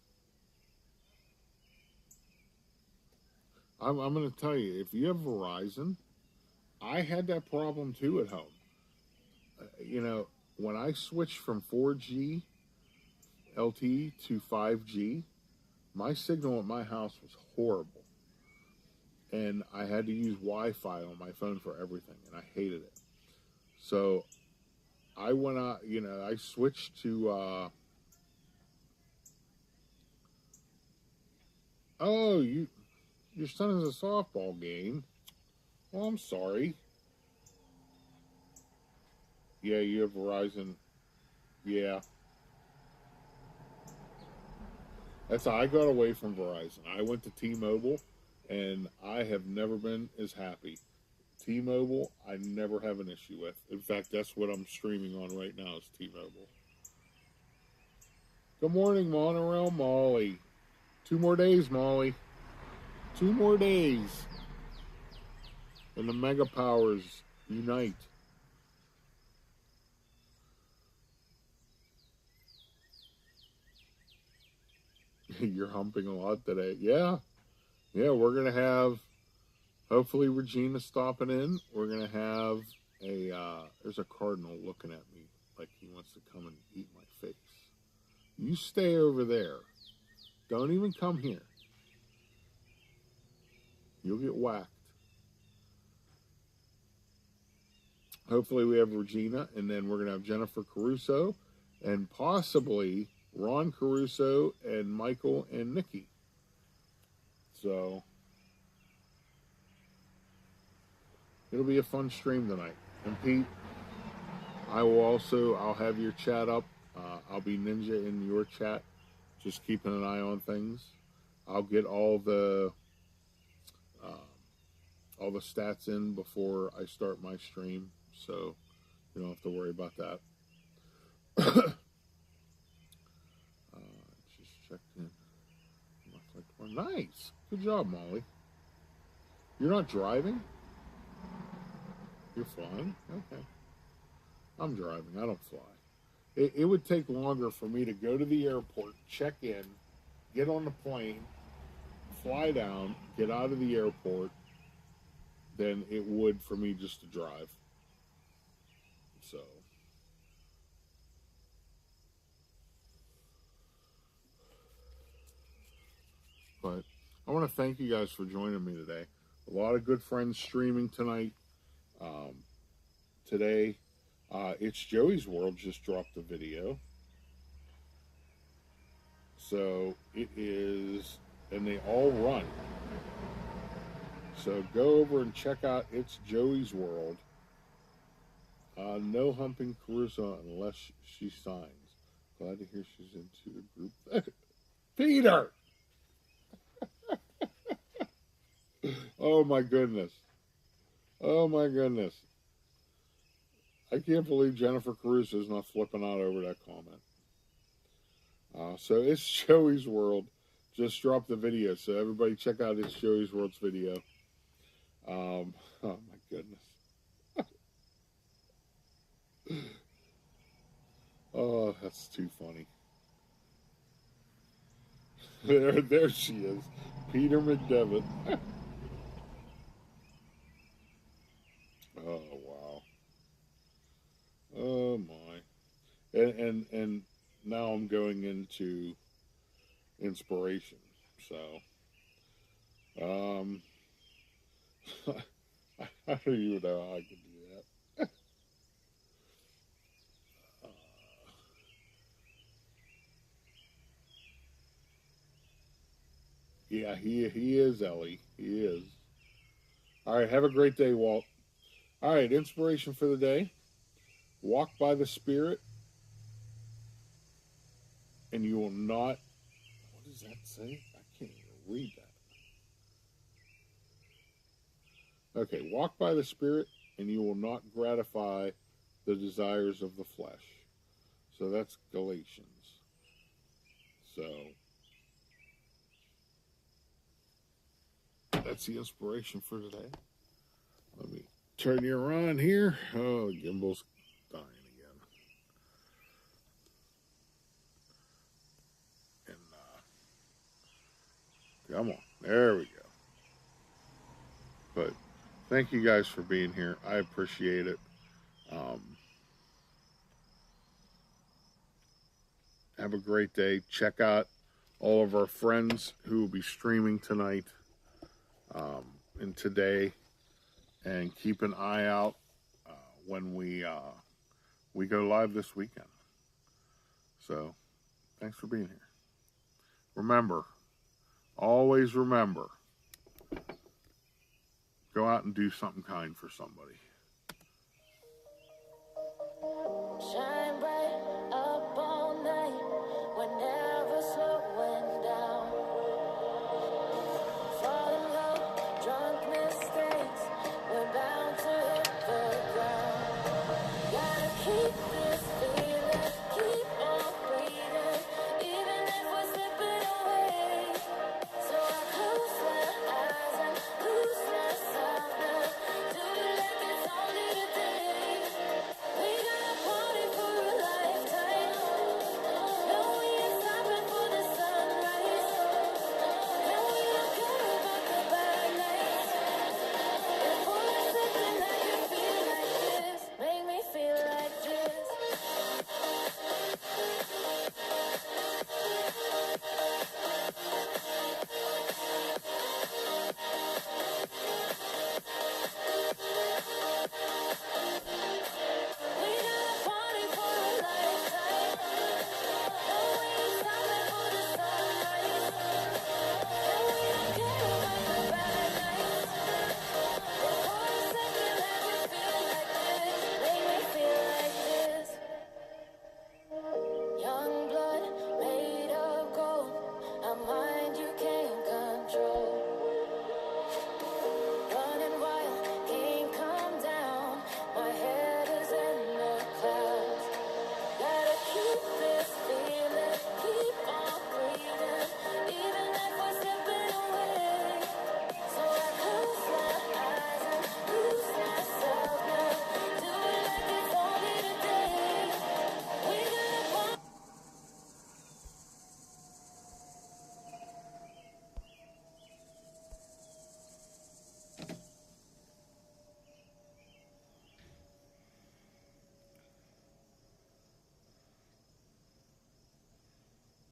I'm going to tell you, if you have Verizon, I had that problem too at home. You know, when I switched from 4G LTE to 5G, my signal at my house was horrible. And I had to use Wi-Fi on my phone for everything, and I hated it. So I went out, I switched to, oh, your son has a softball game. Well, I'm sorry. Yeah, you have Verizon. Yeah. That's how I got away from Verizon. I went to T-Mobile, and I have never been as happy. T-Mobile, I never have an issue with. In fact, that's what I'm streaming on right now is T-Mobile. Good morning, Monorail Molly. 2 more days, Molly. 2 more days. And the mega powers unite. You're humping a lot today. Yeah. Yeah, we're going to have, hopefully Regina stopping in. We're going to have there's a cardinal looking at me like he wants to come and eat my face. You stay over there. Don't even come here. You'll get whacked. Hopefully we have Regina, and then we're going to have Jennifer Caruso, and possibly Ron Caruso and Michael and Nikki. So it'll be a fun stream tonight. And Pete, I'll have your chat up. I'll be ninja in your chat, just keeping an eye on things. I'll get all the stats in before I start my stream, so you don't have to worry about that. Just checked in. Nice. Good job, Molly. You're not driving? You're flying? Okay. I'm driving. I don't fly. It would take longer for me to go to the airport, check in, get on the plane, fly down, get out of the airport, than it would for me just to drive. So. But I want to thank you guys for joining me today. A lot of good friends streaming tonight. Today, It's Joey's World just dropped a video. So it is, and they all run. So go over and check out It's Joey's World. No humping Caruso unless she signs. Glad to hear she's into the group. Peter! Oh my goodness. Oh my goodness. I can't believe Jennifer Caruso is not flipping out over that comment. So It's Joey's World just dropped the video. So everybody check out It's Joey's World's video. Oh my goodness. Oh, that's too funny. There she is. Peter McDevitt. Oh wow. Oh my. And now I'm going into inspiration. So I don't even know how I can do that. Yeah, he is, Ellie. He is. All right, have a great day, Walt. All right, inspiration for the day. Walk by the Spirit, and you will not. What does that say? I can't even read that. Okay, walk by the Spirit, and you will not gratify the desires of the flesh. So that's Galatians. So that's the inspiration for today. Let me turn you around here. Oh, gimbal's dying again. And come on, there we go. But thank you guys for being here. I appreciate it. Have a great day. Check out all of our friends who will be streaming tonight and today, and keep an eye out when we go live this weekend. So, thanks for being here. Remember, always remember, go out and do something kind for somebody. Shine bright up all night, we're never slowing down. Fall in love, drunk mistakes, we're bound to hit the ground. Gotta keep